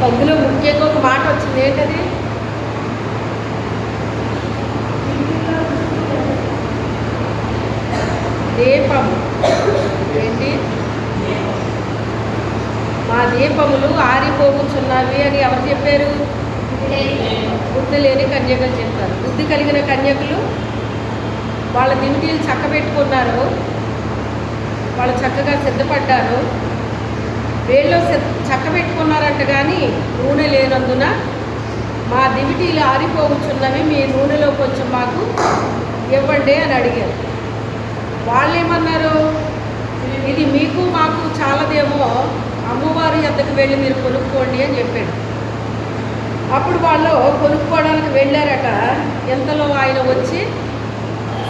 అందులో ముఖ్యంగా ఒక మాట వచ్చింది, ఏంటది? దీపము ఏంటి? మా దీపములు ఆరిపోగుచున్నవి అని ఎవరు చెప్పారు? బుద్ధి లేని కన్యకలు చెప్పారు. బుద్ధి కలిగిన కన్యకులు వాళ్ళ దివిటీలు చక్కబెట్టుకున్నారు, వాళ్ళు చక్కగా సిద్ధపడ్డారు. వేళ్ళు చక్కబెట్టుకున్నారంట, కానీ నూనె లేనందున మా దివిటీలు ఆరిపోవచ్చున్నవి, మీ నూనెలో కొంచెం మాకు ఇవ్వండి అని అడిగారు. వాళ్ళు ఏమన్నారు? ఇది మీకు మాకు చాలదేమో, అమ్మవారి యొద్దకు వెళ్ళి మీరు కొనుక్కోండి అని చెప్పాడు. అప్పుడు వాళ్ళు కొనుక్కోవడానికి వెళ్ళారట. ఎంతలో ఆయన వచ్చి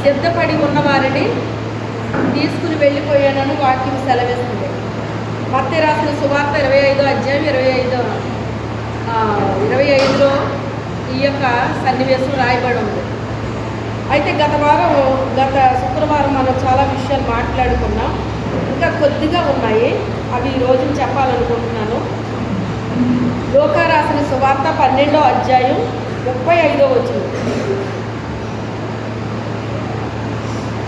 సిద్ధపడి ఉన్నవారిని తీసుకుని వెళ్ళిపోయానని వాక్యం సెలవిస్తుంది. మత్తయి రాసిన సువార్త 25వ అధ్యాయం 25లో ఈ యొక్క సన్నివేశం రాయబడి ఉంది. అయితే గత శుక్రవారం మనం చాలా విషయాలు మాట్లాడుకున్నాం. ఇంకా కొద్దిగా ఉన్నాయి, అవి ఈరోజు చెప్పాలనుకుంటున్నాను. లూకా రాసిన సువార్త 12వ అధ్యాయం 35వ వచనం.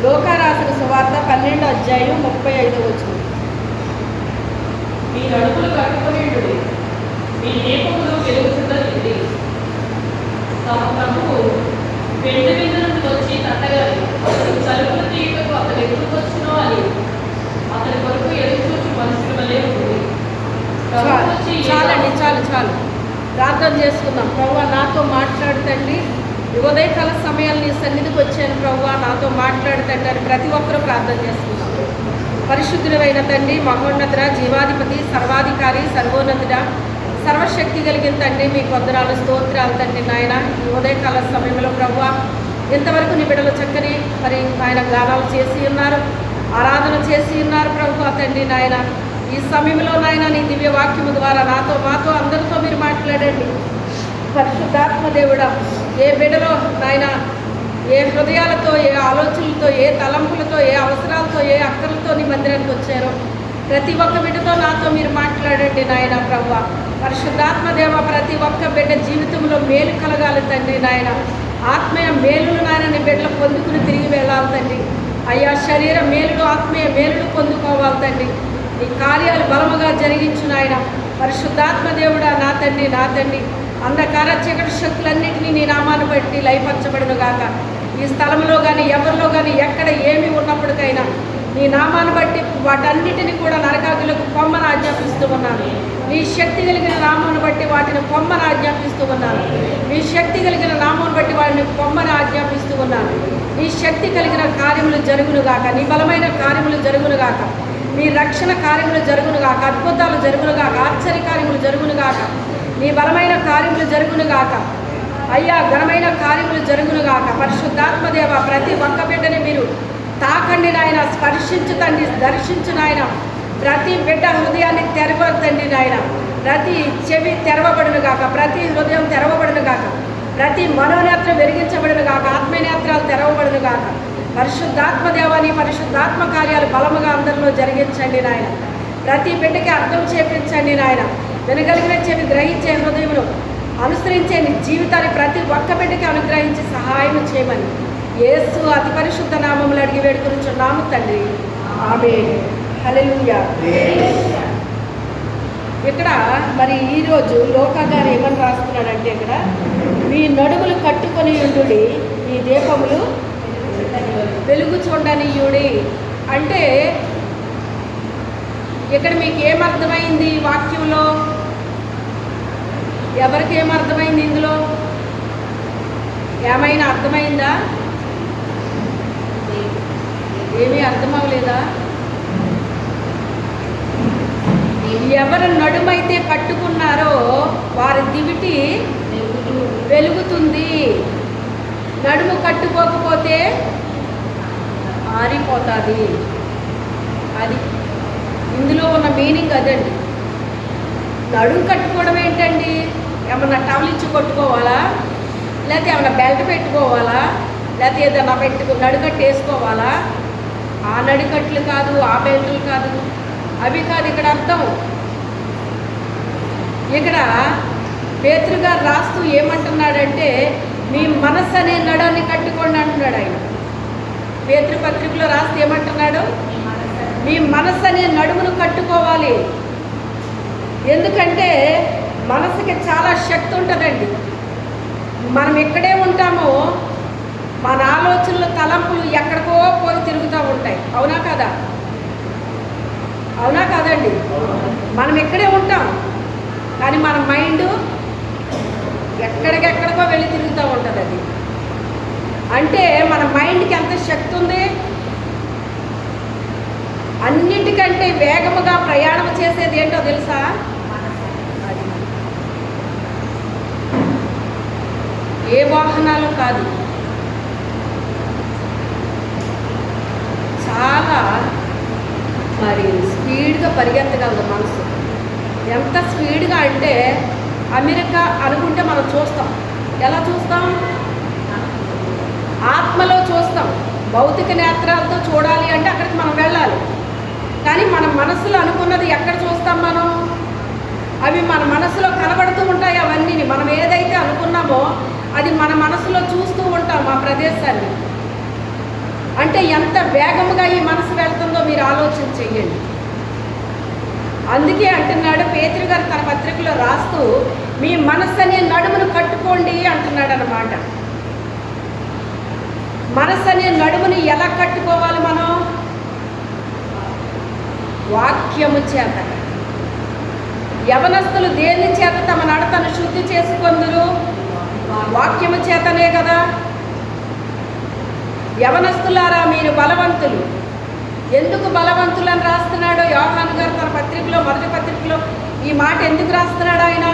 లూకా రాసిన సువార్త 12వ అధ్యాయం 35వ వచనం. మీ నడుములు కట్టుకుని మీ దీపములు వెలుగుతున్నది. తమ ప్రభువు పెండు మీద నుండి వచ్చి తట్టగాలి అతడు చలుపులు తీయటకు అతను ఎందుకు వచ్చినో అని అతని కొరకు ఎదురు చూసి మనుషుల వలె ఉంది. చాలండి, చాలు ప్రార్థన చేసుకుందాం. ప్రభువా, నాతో మాట్లాడుతండి. ఉదయకాల సమయాలు నీ సన్నిధికి వచ్చాను. ప్రభువా, నాతో మాట్లాడుతండి అని ప్రతి ఒక్కరూ ప్రార్థన చేసుకుందాం. పరిశుద్ధుడైన తండ్రి, మహోన్నతుడ, జీవాధిపతి, సర్వాధికారి, సర్వోన్నతుడ, సర్వశక్తి కలిగిన తండ్రి, మీ వందనాలు, స్తోత్రాలు తండ్రి. నాయన ఈ ఉదయకాల సమయంలో ప్రభువా, ఇంతవరకు నీ బిడ్డలు చక్కని ఆయన గానాలు చేసి ఉన్నారు, ఆరాధన చేసి ఉన్నారు. ప్రభువా తండ్రి నాయన, ఈ సమయంలో నాయన నీ దివ్య వాక్యము ద్వారా మాతో అందరితో మీరు మాట్లాడండి. పరిశుద్ధాత్మ దేవుడా, ఏ బిడ్డలో నాయన ఏ హృదయాలతో, ఏ ఆలోచనలతో, ఏ తలంపులతో, ఏ అవసరాలతో, ఏ అక్కలతో నీ మందిరానికి వచ్చారో ప్రతి ఒక్క బిడ్డతో నాతో మీరు మాట్లాడండి నాయన. ప్రభువా పరిశుద్ధాత్మ దేవ, ప్రతి ఒక్క బిడ్డ జీవితంలో మేలు కలగాలి తండ్రి నాయన. ఆత్మీయ మేలులు నాయన నీ బిడ్డలు పొందుకుని తిరిగి వెళ్ళాలి తండ్రి. అయ్యా, శరీర మేలులు, ఆత్మీయ మేలులు పొందుకోవాలి తండ్రి. నీ కార్యాలు బలముగా జరిగించు నాయన. పరిశుద్ధాత్మ దేవుడా, నా తండ్రి అంధకార చీకటి శక్తులన్నింటినీ నీ నామాన్ని బట్టి లయపరచబడును గాక. ఈ స్థలంలో కానీ, ఎవరిలో కానీ, ఎక్కడ ఏమి ఉన్నప్పటికైనా నీ నామాన్ని బట్టి వాటన్నిటిని కూడా నరకాగులకు పొమ్మని ఆజ్ఞాపిస్తూ ఉన్నాను. నీ శక్తి కలిగిన నామాన్ని బట్టి వాటిని పొమ్మని ఆజ్ఞాపిస్తూ ఉన్నాను. నీ శక్తి కలిగిన నామాన్ని బట్టి వాటిని పొమ్మని ఆజ్ఞాపిస్తూ ఉన్నాను. నీ శక్తి కలిగిన కార్యములు జరుగునుగాక, నీ బలమైన కార్యములు జరుగునుగాక, నీ రక్షణ కార్యములు జరుగునుగాక, అద్భుతాలు జరుగునుగాక, ఆశ్చర్య కార్యములు జరుగునుగాక, నీ బలమైన కార్యములు జరుగునుగాక. అయ్యా, ఘనమైన కార్యములు జరుగునుగాక. పరిశుద్ధాత్మదేవ, ప్రతి ఒక్క బిడ్డని మీరు తాకండి నాయన, స్పర్శించు తండ్రి, దర్శించు నాయన. ప్రతి బిడ్డ హృదయాన్ని తెరవద్దండి నాయన. ప్రతి చెవి తెరవబడునుగాక, ప్రతి హృదయం తెరవబడునుగాక, ప్రతి మనోనేత్రం వెలిగించబడునుగాక, ఆత్మనేత్రాలు తెరవబడునుగాక. పరిశుద్ధాత్మ దేవాన్ని పరిశుద్ధాత్మ కార్యాలు బలముగా అందరిలో జరిగించండి నాయన. ప్రతి బిడ్డకి అర్థం చేపించండి నాయన. వినగలిగిన చెవి, గ్రహించే హృదయంలో అనుసరించే నీ జీవితాన్ని ప్రతి ఒక్క బిడ్డకి అనుగ్రహించి సహాయం చేయమని యేసు అతి పరిశుద్ధ నామములు అడిగి వేడుకొనుచున్నాము తండ్రి, ఆమేన్. హల్లెలూయా. ఇక్కడ మరి ఈరోజు లోకా గారు ఏమని రాస్తున్నాడంటే, ఇక్కడ మీ నడుములు కట్టుకొని ఉండుడి, మీ దీపములు వెలుగు చూడనియుడి అంటే ఇక్కడ మీకు ఏమర్థమైంది వాక్యంలో? ఎవరికి ఏమర్థమైంది? ఇందులో ఏమైనా అర్థమైందా? ఏమీ అర్థం అవ్వలేదా? ఎవరు నడుమైతే కట్టుకున్నారో వారి దివిటి వెలుగుతుంది. నడుము కట్టుకోకపోతే ఆరిపోతుంది. అది ఇందులో ఉన్న మీనింగ్ అదండి. నడుము కట్టుకోవడం ఏంటండి? ఏమన్నా టవల్ ఇచ్చి కొట్టుకోవాలా? లేకపోతే ఏమన్నా బెల్ట్ పెట్టుకోవాలా? లేకపోతే ఏదన్నా నడుకట్టు వేసుకోవాలా? ఆ నడికట్లు కాదు, ఆ బెల్ట్లు కాదు. అవి కాదు ఇక్కడ అర్థం. ఇక్కడ పేతురు గారు రాస్తూ ఏమంటున్నాడంటే మీ మనస్సు అనే నడాన్ని కట్టుకోండి అంటున్నాడు ఆయన. పేతురు పత్రికలో రాస్తూ ఏమంటున్నాడు? మీ మనస్సు అనే నడుమును కట్టుకోవాలి. ఎందుకంటే మనసుకి చాలా శక్తి ఉంటుందండి. మనం ఎక్కడే ఉంటామో మన ఆలోచనలు తలంపులు ఎక్కడికో పోయి తిరుగుతూ ఉంటాయి. అవునా కదా? అవునా కాదండి? మనం ఎక్కడే ఉంటాం కానీ మన మైండ్ ఎక్కడికెక్కడికో వెళ్ళి తిరుగుతూ ఉంటుంది. అది అంటే మన మైండ్కి ఎంత శక్తి ఉంది. అన్నిటికంటే వేగముగా ప్రయాణం చేసేది ఏంటో తెలుసా? అది ఏ వాహనాలు కాదు, చాలా మరి స్పీడ్గా పరిగెత్తగలదు మనసు. ఎంత స్పీడ్గా అంటే అమెరికా అనుకుంటే మనం చూస్తాం. ఎలా చూస్తాం? ఆత్మలో చూస్తాం. భౌతిక నేత్రాలతో చూడాలి అంటే అక్కడికి మనం వెళ్ళాలి. కానీ మన మనసులో అనుకున్నది ఎక్కడ చూస్తాం మనం? అవి మన మనసులో కనబడుతూ ఉంటాయి. అవన్నీ మనం ఏదైతే అనుకున్నామో అది మన మనసులో చూస్తూ ఉంటాం ఆ ప్రదేశాన్ని. అంటే ఎంత వేగంగా ఈ మనసు వెళ్తుందో మీరు ఆలోచన చెయ్యండి. అందుకే అంటున్నాడు పేతురు గారు తన పత్రికలో రాస్తూ మీ మనస్సు అనే నడుమును కట్టుకోండి అంటున్నాడు అన్నమాట. మనస్సు అనే నడుముని ఎలా కట్టుకోవాలి మనం? వాక్యము చేత. యవనస్తులు దేని చేత తమ నడతను శుద్ధి చేసుకొందురు? వాక్యము చేతనే కదా. యవనస్తులారా మీరు బలవంతులు. ఎందుకు బలవంతులు అని రాస్తున్నాడో యోహాను గారు తన పత్రికలో, మొదటి పత్రికలో ఈ మాట ఎందుకు రాస్తున్నాడు ఆయన?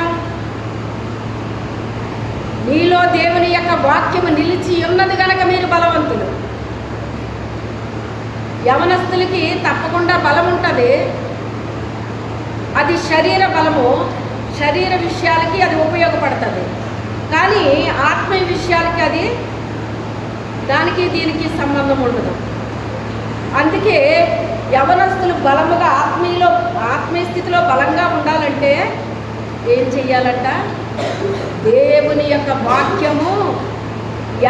మీలో దేవుని యొక్క వాక్యము నిలిచి ఉన్నది కనుక మీరు బలవంతులు. యవనస్తులకి తప్పకుండా బలం ఉంటుంది. అది శరీర బలము, శరీర విషయాలకి అది ఉపయోగపడుతుంది. కానీ ఆత్మీయ విషయాలకి అది దానికి దీనికి సంబంధం ఉండదు. అందుకే యవనస్తులు బలముగా ఆత్మీయ స్థితిలో బలంగా ఉండాలంటే ఏం చెయ్యాలంట? దేవుని యొక్క వాక్యము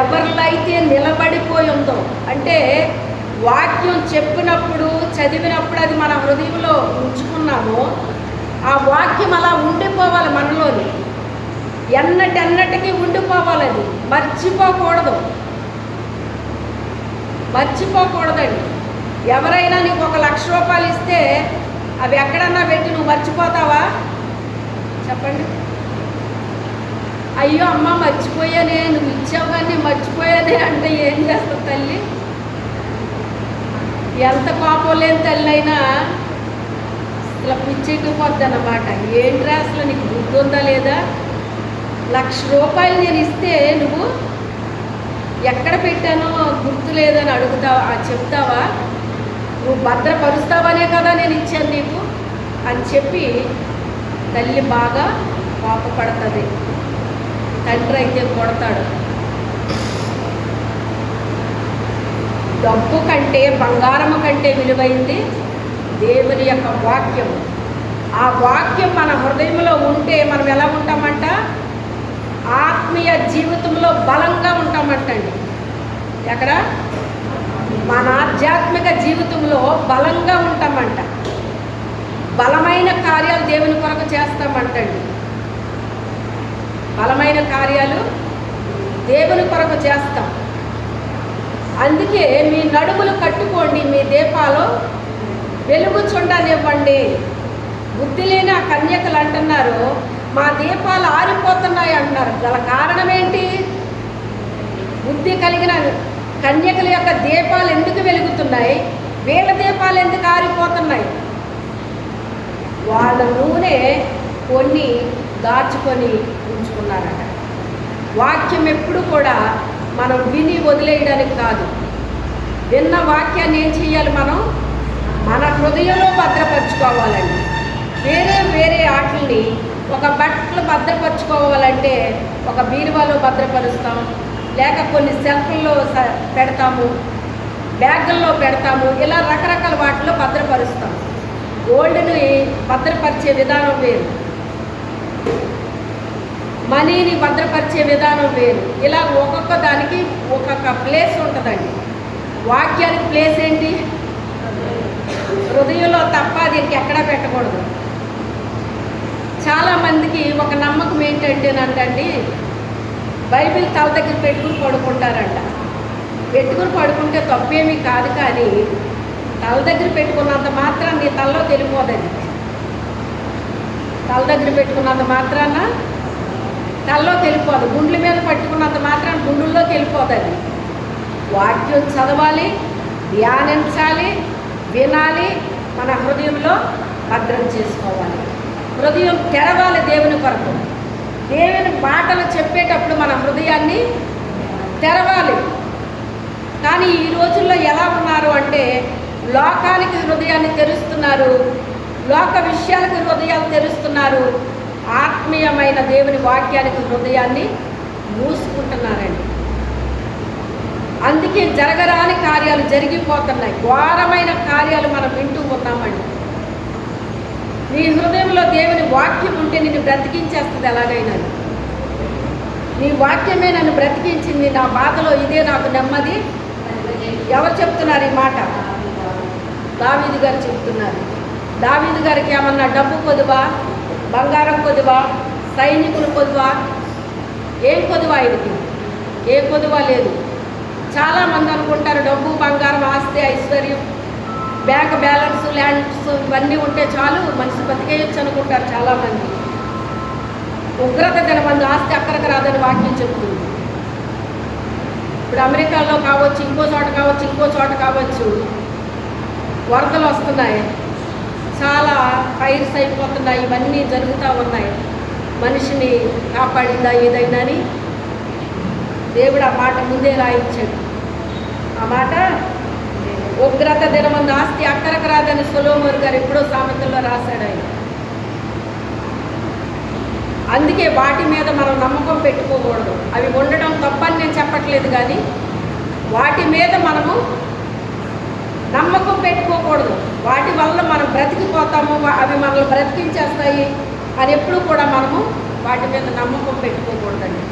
ఎవరిలో అయితే నిలబడిపోయి ఉందో, అంటే వాక్యం చెప్పినప్పుడు చదివినప్పుడు అది మన హృదయంలో ఉంచుకున్నామో ఆ వాక్యం అలా ఉండిపోవాలి మనలోని. ఎన్నటెన్నటికీ ఉండిపోవాలి. అది మర్చిపోకూడదండి. ఎవరైనా నీకు 1,00,000 రూపాయలు ఇస్తే అవి ఎక్కడన్నా పెట్టి నువ్వు మర్చిపోతావా? చెప్పండి. అయ్యో అమ్మ మర్చిపోయానే, నువ్వు ఇచ్చావు కానీ మర్చిపోయానే అంటే ఏం చేస్తావు తల్లి? ఎంత కోపం లేని తల్లి అయినా అసలు పిచ్చెక్కిపోద్ది అన్నమాట. ఏంట్రా అసలు నీకు బుద్ధి ఉందా లేదా? 1,00,000 రూపాయలు నేను ఇస్తే నువ్వు ఎక్కడ పెట్టానో గుర్తు లేదని అడుగుతావా? చెప్తావా? నువ్వు భద్రపరుస్తావనే కదా నేను ఇచ్చాను నీకు అని చెప్పి తల్లి బాగా కోపపడుతుంది. తండ్రి అయితే కొడతాడు. డబ్బు కంటే బంగారము కంటే విలువైంది దేవుని యొక్క వాక్యం. ఆ వాక్యం మన హృదయంలో ఉంటే మనం ఎలా ఉంటామంట? ఆత్మీయ జీవితంలో బలంగా ఉంటామంటండి. ఎక్కడ? మన ఆధ్యాత్మిక జీవితంలో బలంగా ఉంటామంట. బలమైన కార్యాలు దేవుని కొరకు చేస్తామంటండి. బలమైన కార్యాలు దేవుని కొరకు చేస్తాం. అందుకే మీ నడుములు కట్టుకోండి, మీ దీపాలు వెలుగుచుండనివ్వండి. బుద్ధి లేని ఆ కన్యకలు అంటున్నారు మా దీపాలు ఆరిపోతున్నాయి అంటున్నారు. గల కారణం ఏంటి? బుద్ధి కలిగిన కన్యకల యొక్క దీపాలు ఎందుకు వెలుగుతున్నాయి? వీళ్ళ దీపాలు ఎందుకు ఆరిపోతున్నాయి? వాళ్ళ నూనె కొన్ని దాచుకొని ఉంచుకున్నారట. వాక్యం ఎప్పుడు కూడా మనం విని వదిలేయడానికి కాదు. విన్న వాక్యాన్ని ఏం చేయాలి? మనం మన హృదయంలో భద్రపరచుకోవాలండి. వేరే వాటిని ఒక బట్టలు భద్రపరచుకోవాలంటే ఒక బీరువాలో భద్రపరుస్తాం, లేక కొన్ని సెల్ఫ్ల్లో పెడతాము, బ్యాగుల్లో పెడతాము, ఇలా రకరకాల వాటిలో భద్రపరుస్తాం. గోల్డ్ని భద్రపరిచే విధానం వేరు, మనీని భద్రపరిచే విధానం వేరు. ఇలా ఒక్కొక్క దానికి ఒక్కొక్క ప్లేస్ ఉంటుందండి. వాక్యానికి ప్లేస్ ఏంటి? హృదయంలో తప్ప అది ఇంకెక్కడా పెట్టకూడదు. చాలామందికి ఒక నమ్మకం ఏంటంటేనంటండి, బైబిల్ తల దగ్గర పెట్టుకుని పడుకుంటారంట. పెట్టుకుని పడుకుంటే తప్పేమీ కాదు, కానీ తల దగ్గర పెట్టుకున్నంత మాత్రాన నీ తలలో తెలిపోదండి. తల దగ్గర పెట్టుకున్నంత మాత్రాన తలలో తెలిపోదు. గుండెల మీద పట్టుకున్నంత మాత్రాన గుండెల్లోకి వెళ్ళిపోతుంది. వాక్యం చదవాలి, ధ్యానించాలి, వినాలి, మన హృదయంలో భద్రం చేసుకోవాలి. హృదయం తెరవాలి దేవుని కొరకు. దేవుని మాటలు చెప్పేటప్పుడు మన హృదయాన్ని తెరవాలి. కానీ ఈ రోజుల్లో ఎలా ఉన్నారు అంటే, లోకానికి హృదయాన్ని తెరుస్తున్నారు, లోక విషయాలకు హృదయాలు తెరుస్తున్నారు, ఆత్మీయమైన దేవుని వాక్యానికి హృదయాన్ని మూసుకుంటున్నారండి. అందుకే జరగరాని కార్యాలు జరిగిపోతున్నాయి. ఘోరమైన కార్యాలు మనం వింటూ ఉన్నామండి. నీ హృదయంలో దేవుని వాక్యం ఉంటే నిన్ను బ్రతికించేస్తుంది. ఎలాగైనా నీ వాక్యమే నన్ను బ్రతికించింది, నా బాధలో ఇదే నాకు నెమ్మది. ఎవరు చెప్తున్నారు ఈ మాట? దావీదు గారు చెప్తున్నారు. దావీదు గారికి ఏమన్నా డబ్బు కొదువా, బంగారం కొదువా, సైనికులు కొదువా? ఏం కొదువా? ఆయనకి ఏ కొదువా లేదు. చాలామంది అనుకుంటారు డబ్బు, బంగారం, ఆస్తి, ఐశ్వర్యం, బ్యాంక్ బ్యాలెన్స్, ల్యాండ్స్ ఇవన్నీ ఉంటే చాలు మనిషి బతికేయచ్చు అనుకుంటారు చాలామంది. ఉగ్రత దినమంది ఆస్తి అక్కడికి రాదని వాక్యం చెప్తుంది. ఇప్పుడు అమెరికాలో కావచ్చు, ఇంకో చోట కావచ్చు, ఇంకో చోట కావచ్చు, వరదలు వస్తున్నాయి, చాలా ఫైర్స్ అయిపోతున్నాయి, ఇవన్నీ జరుగుతూ ఉన్నాయి. మనిషిని కాపాడిందా ఏదైనా అని దేవుడు ఆ మాట ముందే రాయించాడు. ఆ మాట ఉగ్రత దినమందు ఆస్తి అక్కరకు రాదని సొలొమోను గారు ఎప్పుడో సామెతల్లో రాశాడు ఆయన. అందుకే వాటి మీద మనం నమ్మకం పెట్టుకోకూడదు. అవి ఉండడం తప్పని నేను చెప్పట్లేదు, కానీ వాటి మీద మనము నమ్మకం పెట్టుకోకూడదు. వాటి వల్ల మనం బ్రతికిపోతాము, అవి మనల్ని బ్రతికించేస్తాయి అని ఎప్పుడు కూడా మనము వాటి మీద నమ్మకం పెట్టుకోకూడదండి.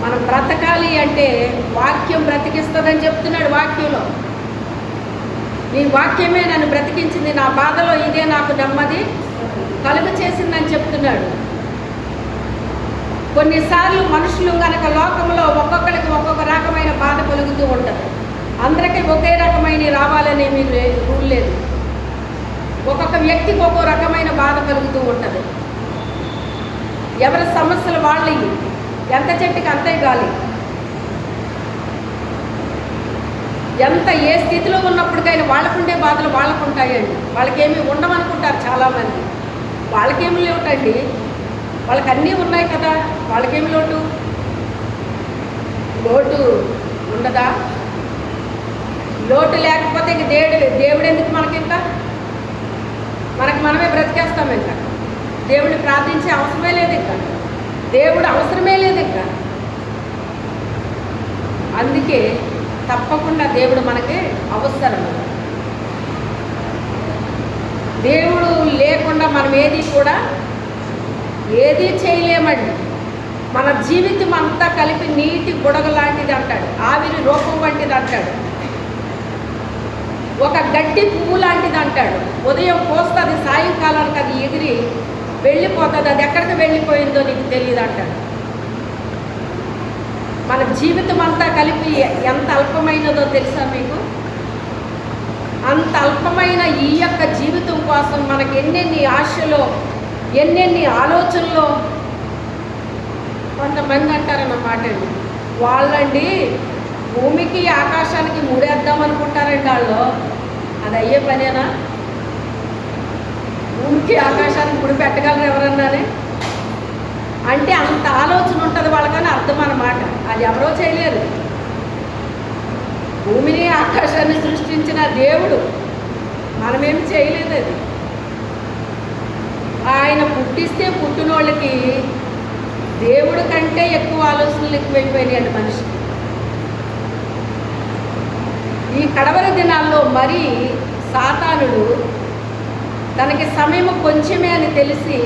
మనం బ్రతకాలి అంటే వాక్యం బ్రతికిస్తుందని చెప్తున్నాడు వాక్యంలో. నీ వాక్యమే నన్ను బ్రతికించింది, నా బాధలో ఇదే నాకు నెమ్మది కలుగ చేసిందని చెప్తున్నాడు. కొన్నిసార్లు మనుషులు కనుక లోకంలో ఒక్కొక్కరికి ఒక్కొక్క రకమైన బాధ కలుగుతూ ఉంటుంది. అందరికీ ఒకే రకమైన రావాలనే మీకు రూల్ లేదు. ఒక్కొక్క వ్యక్తికి ఒక్కో రకమైన బాధ కలుగుతూ ఉంటుంది. ఎవరి సమస్యలు వాళ్ళవి, ఎంత చెట్టుకి అంతే గాలి. ఎంత ఏ స్థితిలో ఉన్నప్పటికైనా వాళ్ళకుండే బాధలు వాళ్ళకు ఉంటాయండి. వాళ్ళకేమీ ఉండమనుకుంటారు చాలామంది. వాళ్ళకేమి లేవుటండి, వాళ్ళకి అన్నీ ఉన్నాయి కదా, వాళ్ళకేమి లోటు ఉండదా? లోటు లేకపోతే ఇంక దేవుడు ఎందుకు మనకి? ఇంకా మనమే బ్రతికేస్తాం. ఇంకా దేవుడిని ప్రార్థించే అవసరమే లేదు. ఇంకా దేవుడు అవసరమే లేదు. ఇంకా అందుకే తప్పకుండా దేవుడు మనకి అవసరం. దేవుడు లేకుండా మనం ఏది చేయలేమండి. మన జీవితం అంతా కలిపి నీటి బుడగ లాంటిది అంటాడు, ఆవిరి రూపం వంటిది అంటాడు, ఒక గడ్డి పువ్వు లాంటిది అంటాడు. ఉదయం పోస్తుంది, సాయంకాలానికి అది ఎగిరి వెళ్ళిపోతుంది. అది ఎక్కడికి వెళ్ళిపోయిందో నీకు తెలియదు అంటాడు. మన జీవితం అంతా కలిపి ఎంత అల్పమైనదో తెలుసా మీకు? అంత అల్పమైన ఈ యొక్క జీవితం కోసం మనకి ఎన్నెన్ని ఆశలో, ఎన్నెన్ని ఆలోచనలో. కొంతమంది అంటారన్నమాట అండి, వాళ్ళండి భూమికి ఆకాశానికి ముడేద్దాం అనుకుంటారండి వాళ్ళు. అది అయ్యే పనేనా? భూమికి ఆకాశానికి ముడి పెట్టగలరు ఎవరన్నానే? అంటే అంత ఆలోచన ఉంటుంది వాళ్ళకని అర్థం అన్నమాట. అది ఎవరో చేయలేరు. భూమిని ఆకాశాన్ని సృష్టించిన దేవుడు, మనమేమి చేయలేదు. అది ఆయన పుట్టిస్తే పుట్టినోళ్ళకి దేవుడి కంటే ఎక్కువ ఆలోచనలు ఎక్కువైపోయినాయండి మనిషికి. ఈ కడవరి దినాల్లో మరీ సాతానుడు తనకి సమయం కొంచెమే అని తెలిసి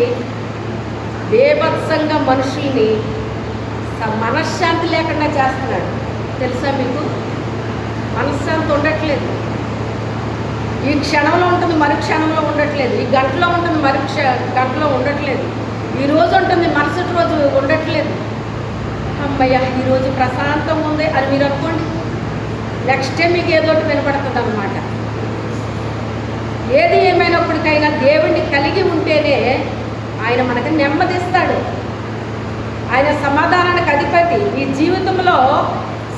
బేభత్సంగా మనుషుల్ని మనశ్శాంతి లేకుండా చేస్తున్నాడు. తెలుసా మీకు? మనశ్శాంతి ఉండట్లేదు. ఈ క్షణంలో ఉంటుంది, మరు క్షణంలో ఉండట్లేదు. ఈ గంటలో ఉంటుంది, మరు గంటలో ఉండట్లేదు. ఈ రోజు ఉంటుంది, మరుసటి రోజు ఉండట్లేదు. అమ్మయ్య, ఈరోజు ప్రశాంతంగా ఉంది అని మీరు అనుకోండి, నెక్స్ట్ డే మీకు ఏదో ఒకటి వినపడుతుంది అన్నమాట. ఏది ఏమైనప్పటికైనా దేవుణ్ణి కలిగి ఉంటేనే ఆయన మనకు నెమ్మదిస్తాడు. ఆయన సమాధానానికి అధిపతి. ఈ జీవితంలో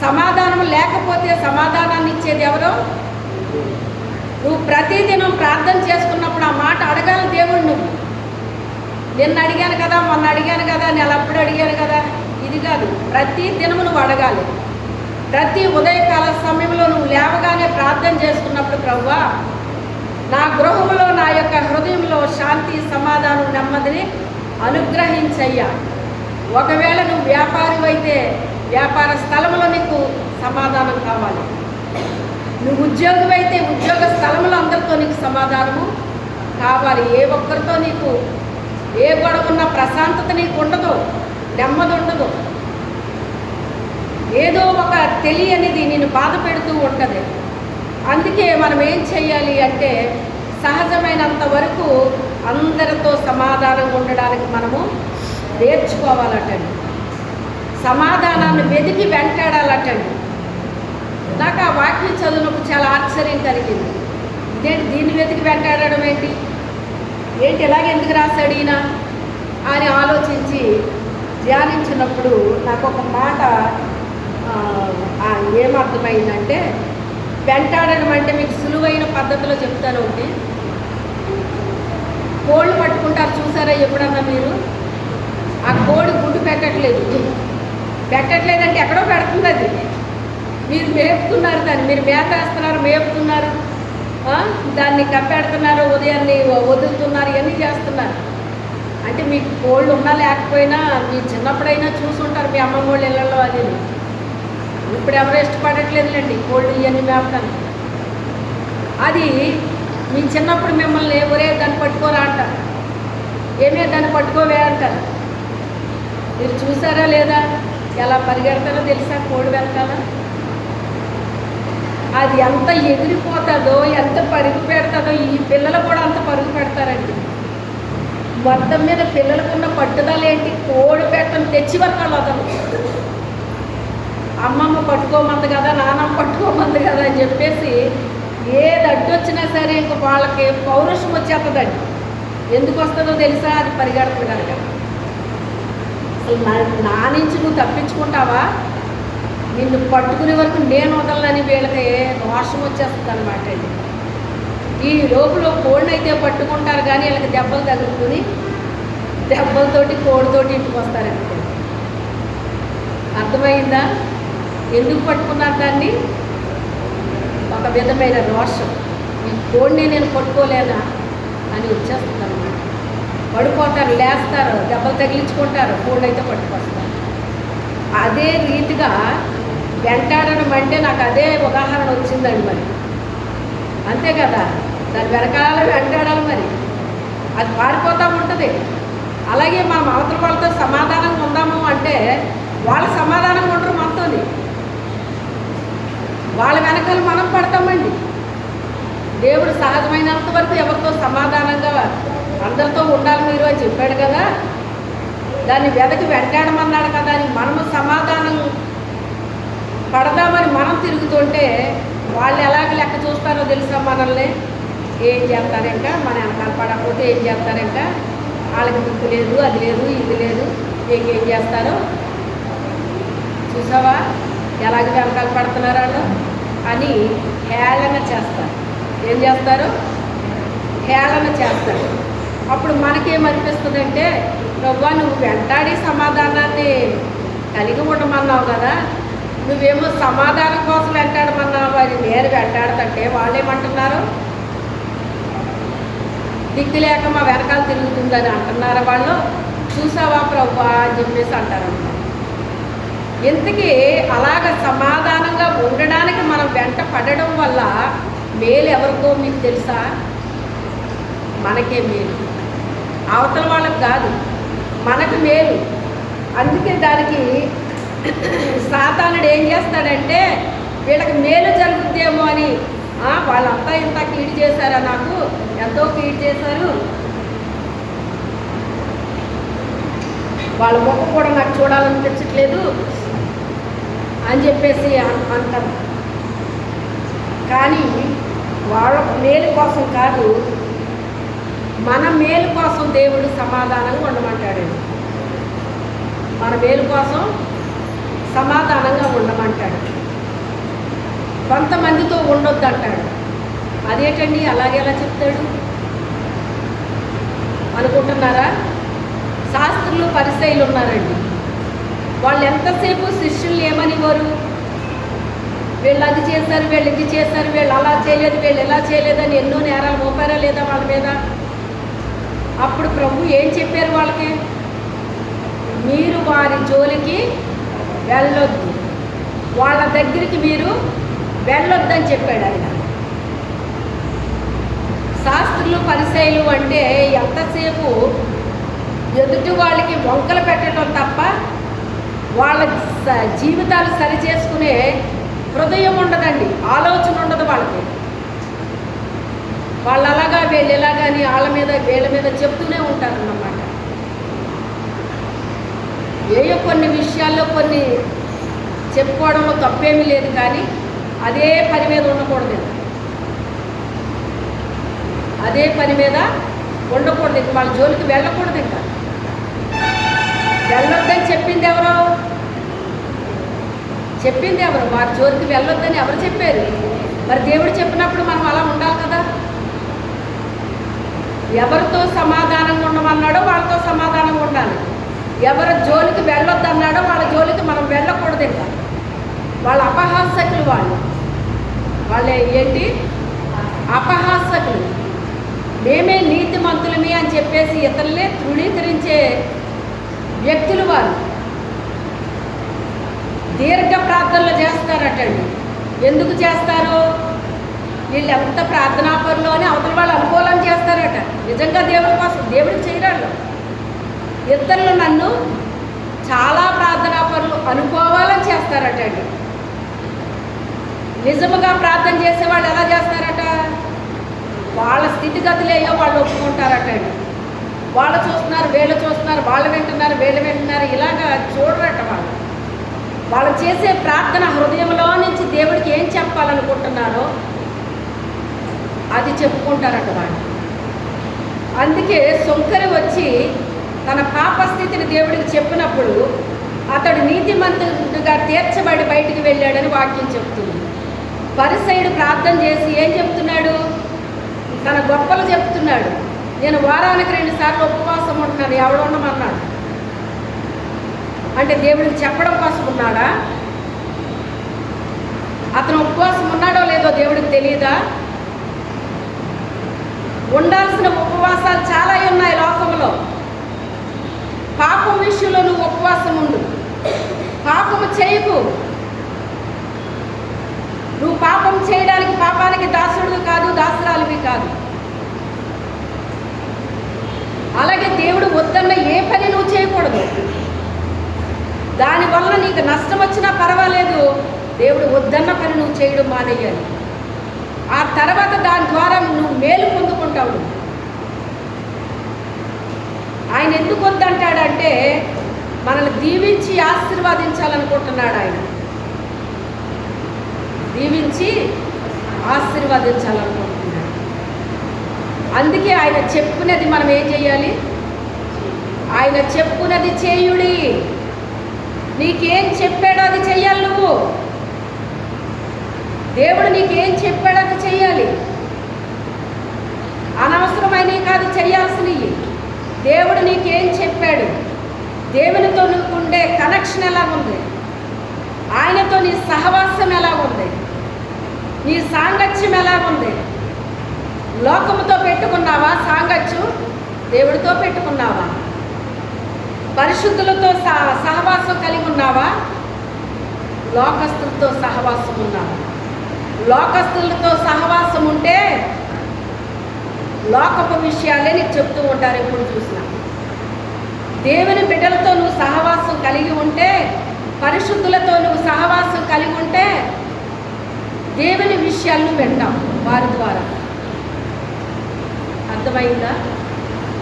సమాధానం లేకపోతే సమాధానాన్ని ఇచ్చేది ఎవరో? నువ్వు ప్రతిదినం ప్రార్థన చేసుకున్నప్పుడు ఆ మాట అడగాలి దేవుడు. నువ్వు నిన్న అడిగాను కదా, మొన్న అడిగాను కదా, నేను అప్పుడు అడిగాను కదా, ఇది కాదు. ప్రతి దినము నువ్వు అడగాలి. ప్రతి ఉదయకాల సమయంలో నువ్వు లేవగానే ప్రార్థన చేసుకున్నప్పుడు, ప్రభువా నా గృహంలో, నా యొక్క హృదయంలో శాంతి, సమాధానం, నెమ్మదిని అనుగ్రహించయ్యా. ఒకవేళ నువ్వు వ్యాపారివైతే వ్యాపార స్థలంలో నీకు సమాధానం కావాలి. నువ్వు ఉద్యోగమైతే ఉద్యోగ స్థలంలో అందరితో నీకు సమాధానము కావాలి. ఏ ఒక్కరితో నీకు ఏ గొడవన్న ప్రశాంతత నీకు ఉండదు, నెమ్మది ఉండదు. ఏదో ఒక తెలియనిది నేను బాధ పెడుతూ ఉంటుంది. అందుకే మనం ఏం చేయాలి అంటే సహజమైనంత వరకు అందరితో సమాధానంగా ఉండడానికి మనము నేర్చుకోవాలటండి. సమాధానాన్ని వెతికి వెంటాడాలటండి. నాకు ఆ వాక్యం చదువునప్పుడు చాలా ఆశ్చర్యం కలిగింది. ఇదేంటి దీన్ని వెతికి వెంటాడడం ఏంటి ఇలాగ ఎందుకు రాశాడు ఈయన అని ఆలోచించి ధ్యానించినప్పుడు నాకు ఒక మాట ఏమర్థమైందంటే, వెంటాడడం అంటే మీకు సులువైన పద్ధతిలో చెప్తాను. ఒకటి, కోళ్ళు పట్టుకుంటారు చూసారా ఎప్పుడన్నా మీరు? ఆ కోడి గుడ్డు పెట్టట్లేదంటే ఎక్కడో పెడుతుంది అది. మీరు మేపుతున్నారు దాన్ని, మీరు మేత వేస్తున్నారు, మేపుతున్నారు, దాన్ని కప్పెడుతున్నారు, ఉదయాన్ని వదులుతున్నారు, ఇవన్నీ చేస్తున్నారు. అంటే మీకు కోళ్ళు ఉన్నా లేకపోయినా మీ చిన్నప్పుడైనా చూసుంటారు మీ అమ్మమ్మ వాళ్ళ ఇళ్ళల్లో. అది ఇప్పుడు ఎవరు ఇష్టపడట్లేదులేండి కోళ్ళు ఇవన్నీ మేపడానికి. అది మీ చిన్నప్పుడు మిమ్మల్ని ఒరే దాన్ని పట్టుకోరా అంటారు, ఏమే దాన్ని పట్టుకోవే అంటారు. మీరు చూసారా లేదా? ఎలా పరిగెడతారో తెలుసా కోడి వెనకాల? అది ఎంత ఎగిరిపోతుందో, ఎంత పరుగు పెడతాదో, ఈ పిల్లలు కూడా అంత పరుగు పెడతారండి. మొత్తం మీద పిల్లలకున్న పట్టుదల ఏంటి? కోడి పెట్టను తెచ్చి వరకాలు అతను అమ్మమ్మ పట్టుకోమంది కదా, నాన్నమ్మ పట్టుకోమంది కదా అని చెప్పేసి ఏది అడ్డొచ్చినా సరే ఇంక వాళ్ళకి పౌరుషం వచ్చేస్తుందండి. ఎందుకు వస్తుందో తెలుసా? అది పరిగెడుతుంది కనుక. అసలు నా నుంచి నువ్వు తప్పించుకుంటావా? నిన్ను పట్టుకునే వరకు నేను వదలని వీళ్ళకి రోషం వచ్చేస్తుంది అనమాట అండి. ఈ లోపల కోడిని అయితే పట్టుకుంటారు కానీ వీళ్ళకి దెబ్బలు తగులుకుని దెబ్బలతోటి కోడితోటి ఇంటికి వస్తారండి. అర్థమైందా? ఎందుకు పట్టుకున్నారు దాన్ని? ఒక విధమైన రోషం. ఈ కోడిని నేను పట్టుకోలేనా అని వచ్చేస్తుంది అనమాట. పడిపోతారు, లేస్తారు, దెబ్బలు తగిలించుకుంటారు, కోడిని అయితే పట్టుకొస్తారు. అదే రీతిగా వెంటాడడం అంటే నాకు అదే ఉదాహరణ వచ్చిందండి. మరి అంతే కదా, దాని వెనకాల వెంటాడాలి. మరి అది పారిపోతూ ఉంటుంది. అలాగే మనం అవతల వాళ్ళతో సమాధానంగా ఉందాము అంటే వాళ్ళ సమాధానంగా ఉండరు మనతోని. వాళ్ళ వెనకాల మనం పడతామండి. దేవుడు సహజమైనంత వరకు ఎవరితో సమాధానంగా అందరితో ఉండాలి మీరు అని చెప్పాడు కదా. దాన్ని వెదకి వెంటాడమన్నాడు కదా అని మనము సమాధానం పడదామని మనం తిరుగుతుంటే వాళ్ళు ఎలాగ లెక్క చూస్తారో తెలుసా? మనల్ని ఏం చేస్తారు, ఇంకా మన వెనకాల పడకపోతే ఏం చేస్తారు, ఇంకా వాళ్ళకి దిక్కు లేదు, అది లేదు, ఇది లేదు, ఏం చేస్తారో చూసావా ఎలాగ వెనకాల పడుతున్నారు వాళ్ళు అని హేళన చేస్తారు. ఏం చేస్తారు? హేళన చేస్తారు. అప్పుడు మనకేమనిపిస్తుందంటే, నువ్వా నువ్వు వెంటాడి సమాధానాన్ని కలిగి ఉండమన్నావు కదా, నువ్వేమో సమాధానం కోసం వెంటాడమన్నావు, అది నేను వెంటాడుతుంటే వాళ్ళేమంటున్నారు? దిక్కు లేక మా వెనకాల తిరుగుతుందని అంటున్నారా వాళ్ళు? చూసావా ప్రభు అని చెప్పేసి అంటారన్నమాట. ఇంతకీ అలాగ సమాధానంగా ఉండడానికి మనం వెంట పడడం వల్ల మేలు ఎవరికో మీకు తెలుసా? మనకే మేలు, అవతల వాళ్ళకి కాదు, మనకు మేలు. అందుకే దానికి సాతానుడు ఏం చేస్తాడంటే వీళ్ళకి మేలు జరుగుద్దేమో అని, వాళ్ళంతా ఇంత కీడు చేశారా, నాకు ఎంతో కీడు చేశారు, వాళ్ళ ముఖం కూడా నాకు చూడాలనిపించట్లేదు అని చెప్పేసి అంటారు. కానీ వాళ్ళ మేలు కోసం కాదు, మన మేలు కోసం దేవుడు సమాధానంగా ఉండమంటాడండి. మన మేలు కోసం సమాధానంగా ఉండమంటాడు. కొంతమందితో ఉండొద్దు అంటాడు. అదేంటండి అలాగేలా చెప్తాడు అనుకుంటున్నారా? శాస్త్రులు పరిసయ్యులు ఉన్నారండి, వాళ్ళు ఎంతసేపు శిష్యులు ఏమనివారు, వీళ్ళు అది చేశారు, వీళ్ళు ఇది చేశారు, వీళ్ళు అలా చేయలేదు, వీళ్ళు ఎలా చేయలేదని ఎన్నో నేరాలు మోపారా లేదా వాళ్ళ మీద. అప్పుడు ప్రభు ఏం చెప్పారు వాళ్ళకి? మీరు వారి జోలికి వెళ్ళొద్దు, వాళ్ళ దగ్గరికి మీరు వెళ్ళొద్దని చెప్పాడు ఆయన. శాస్త్రులు పరిసయ్యులు అంటే ఎంతసేపు ఎదుటి వాళ్ళకి వంకలు పెట్టడం తప్ప వాళ్ళ జీవితాలు సరి చేసుకునే హృదయం ఉండదండి, ఆలోచన ఉండదు వాళ్ళకి. వాళ్ళు అలాగా వీళ్ళు ఎలాగని వాళ్ళ మీద వీళ్ళ మీద చెప్తూనే ఉంటారన్నమాట. ఏయో కొన్ని విషయాల్లో కొన్ని చెప్పుకోవడంలో తప్పేమీ లేదు, కానీ అదే పని మీద ఉండకూడదు, అదే పని మీద ఉండకూడదు, ఇంక వాళ్ళ జోలికి వెళ్ళకూడదు. ఇంకా వెళ్ళొద్దని చెప్పింది ఎవరు? వారి జోలికి వెళ్ళొద్దని ఎవరు చెప్పారు? మరి దేవుడు చెప్పినప్పుడు మనం అలా ఉండాలి కదా. ఎవరితో సమాధానంగా ఉండమన్నాడో వాళ్ళతో సమాధానంగా ఉండాలి. ఎవరి జోలికి వెళ్ళొద్దన్నాడో వాళ్ళ జోలికి మనం వెళ్ళకూడదు. ఇంకా వాళ్ళ అపహాసకులు, వాళ్ళే ఏంటి అపహాసకులు. మేమే నీతిమంతులమే అని చెప్పేసి ఇతరులే తృణీకరించే వ్యక్తులు. వారు దీర్ఘ ప్రార్థనలు చేస్తారటండి. ఎందుకు చేస్తారు? వీళ్ళు ఎంత ప్రార్థనాపరులు అని అవతల వాళ్ళు అనుకూలం చేస్తారట. నిజంగా దేవుడి కోసం దేవుడికి చేయరాళ్ళు. ఇతరులు నన్ను చాలా ప్రార్థనాపరులు అనుకోవాలని చేస్తారటండి. నిజముగా ప్రార్థన చేసేవాళ్ళు ఎలా చేస్తారట? వాళ్ళ స్థితిగతులేయో వాళ్ళు ఒప్పుకుంటారటండి. వాళ్ళు చూస్తున్నారు, వీళ్ళు చూస్తున్నారు, వాళ్ళు వింటున్నారు, వీళ్ళు వింటున్నారు, ఇలాగా చూడరట. వాళ్ళు చేసే ప్రార్థన హృదయంలో నుంచి దేవుడికి ఏం చెప్పాలనుకుంటున్నారో అది చెప్పుకుంటారట వాళ్ళు. అందుకే సొంకరి వచ్చి తన పాపస్థితిని దేవుడికి చెప్పినప్పుడు అతడు నీతిమంతుడిగా తీర్చబడి బయటికి వెళ్ళాడని వాక్యం చెప్తుంది. పరిసయ్యుడు ప్రార్థన చేసి ఏం చెప్తున్నాడు? తన గొప్పలు చెప్తున్నాడు. నేను వారానికి 2 సార్లు ఉపవాసం ఉంటున్నాను, ఎవడు ఉండమన్నాడు అంటే దేవుడికి చెప్పడం కోసం ఉన్నాడా? అతను ఉపవాసం ఉన్నాడో లేదో దేవుడికి తెలియదా? ఉండాల్సిన ఉపవాసాలు చాలా ఉన్నాయి లోకంలో. పాపం విషయంలో నువ్వు ఉపవాసం ఉండు, పాపము చేయకు. నువ్వు పాపం చేయడానికి పాపానికి దాసుడు కాదు, దాసురాలివి కాదు. అలాగే దేవుడు వద్దన్న ఏ పని నువ్వు చేయకూడదు. దానివల్ల నీకు నష్టం వచ్చినా పర్వాలేదు, దేవుడు వద్దన్న పని నువ్వు చేయడం మానేయాలి. ఆ తర్వాత దాని ద్వారా నువ్వు మేలు పొందుకుంటావు. ఆయన ఎందుకు వద్దంటాడంటే మనల్ని దీవించి ఆశీర్వదించాలనుకుంటున్నాడు. ఆయన దీవించి ఆశీర్వదించాలనుకుంటున్నాడు. అందుకే ఆయన చెప్పుకున్నది మనం ఏం చేయాలి? ఆయన చెప్పుకున్నది చేయుడి. నీకేం చెప్పాడో అది చెయ్యాలి. నువ్వు దేవుడు నీకేం చెప్పాడో అది చెయ్యాలి. అనవసరమైనవి కాదు చెయ్యాల్సినవి. దేవుడు నీకేం చెప్పాడు, దేవునితో నీకు ఉండే కనెక్షన్ ఎలా ఉంది, ఆయనతో నీ సహవాసం ఎలా ఉంది, నీ సాంగత్యం ఎలా ఉంది. లోకముతో పెట్టుకున్నావా సాంగత్యం? దేవుడితో పెట్టుకున్నావా? పరిశుద్ధులతో సహవాసం కలిగి ఉన్నావా? లోకస్తులతో సహవాసం ఉన్నావా? లోకస్తులతో సహవాసం ఉంటే లోకపు విషయాలే నీకు చెప్తూ ఉంటారు ఎప్పుడు చూసినా. దేవుని బిడ్డలతో నువ్వు సహవాసం కలిగి ఉంటే, పరిశుద్ధులతో నువ్వు సహవాసం కలిగి ఉంటే దేవుని విషయాలను వింటాం వారి ద్వారా. అర్థమైందా?